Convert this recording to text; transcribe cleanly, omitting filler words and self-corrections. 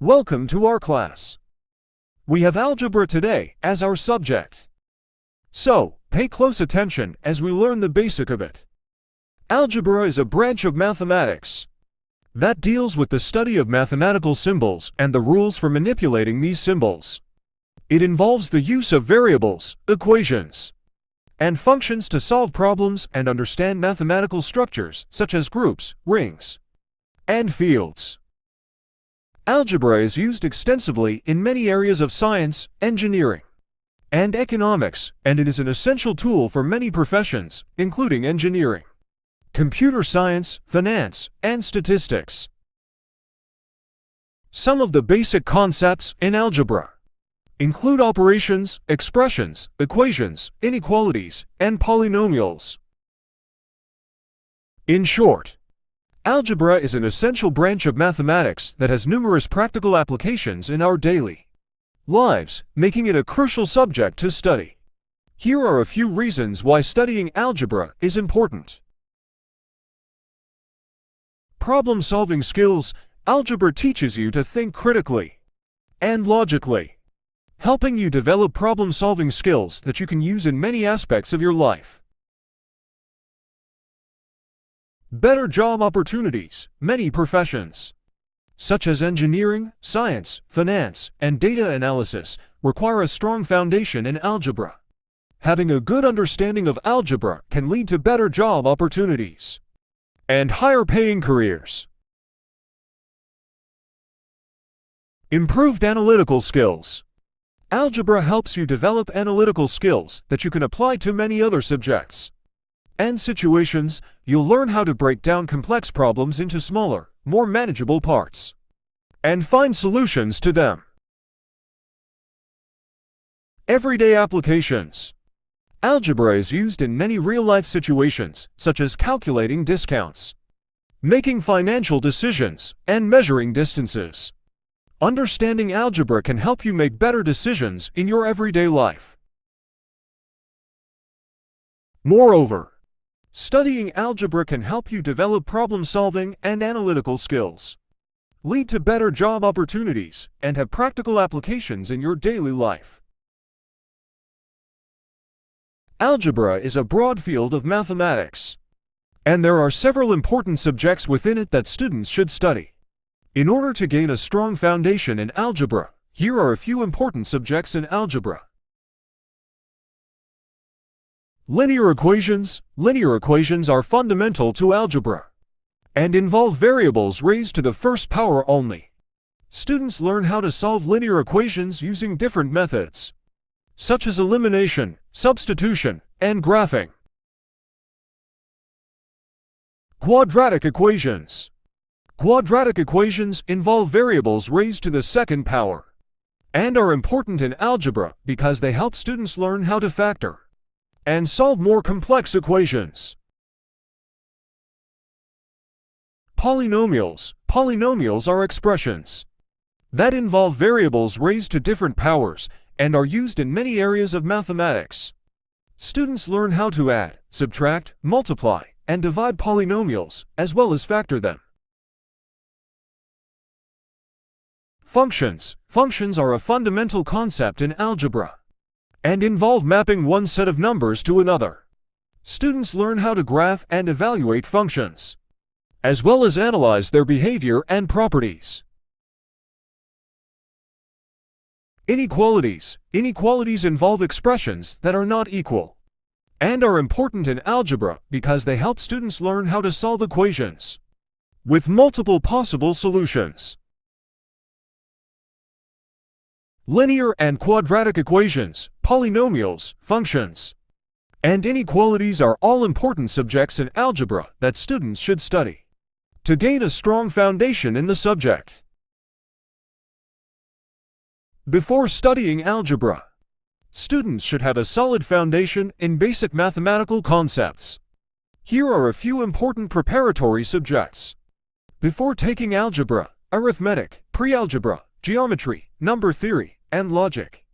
Welcome to our class. We have algebra today as our subject. So, pay close attention as we learn the basic of it. Algebra is a branch of mathematics that deals with the study of mathematical symbols and the rules for manipulating these symbols. It involves the use of variables, equations, and functions to solve problems and understand mathematical structures such as groups, rings, and fields. Algebra is used extensively in many areas of science, engineering, and economics, and it is an essential tool for many professions, including engineering, computer science, finance, and statistics. Some of the basic concepts in algebra include operations, expressions, equations, inequalities, and polynomials. In short, algebra is an essential branch of mathematics that has numerous practical applications in our daily lives, making it a crucial subject to study. Here are a few reasons why studying algebra is important. Problem-solving skills. Algebra teaches you to think critically and logically, helping you develop problem-solving skills that you can use in many aspects of your life. Better job opportunities. Many professions, such as engineering, science, finance, and data analysis, require a strong foundation in algebra. Having a good understanding of algebra can lead to better job opportunities and higher-paying careers. Improved analytical skills. Algebra helps you develop analytical skills that you can apply to many other subjects and situations. You'll learn how to break down complex problems into smaller, more manageable parts and find solutions to them. Everyday applications. Algebra is used in many real-life situations, such as calculating discounts, making financial decisions, and measuring distances. Understanding algebra can help you make better decisions in your everyday life. Moreover, studying algebra can help you develop problem-solving and analytical skills, lead to better job opportunities, and have practical applications in your daily life. Algebra is a broad field of mathematics, and there are several important subjects within it that students should study. In order to gain a strong foundation in algebra, here are a few important subjects in algebra. Linear equations. Linear equations are fundamental to algebra and involve variables raised to the first power only. Students learn how to solve linear equations using different methods, such as elimination, substitution, and graphing. Quadratic equations. Quadratic equations involve variables raised to the second power and are important in algebra because they help students learn how to factor and solve more complex equations. Polynomials. Polynomials are expressions that involve variables raised to different powers and are used in many areas of mathematics. Students learn how to add, subtract, multiply, and divide polynomials, as well as factor them. Functions. Functions are a fundamental concept in algebra and involve mapping one set of numbers to another. Students learn how to graph and evaluate functions, as well as analyze their behavior and properties. Inequalities. Inequalities involve expressions that are not equal and are important in algebra because they help students learn how to solve equations with multiple possible solutions. Linear and quadratic equations, polynomials, functions, and inequalities are all important subjects in algebra that students should study to gain a strong foundation in the subject. Before studying algebra, students should have a solid foundation in basic mathematical concepts. Here are a few important preparatory subjects before taking algebra: arithmetic, pre-algebra, geometry, number theory, and logic.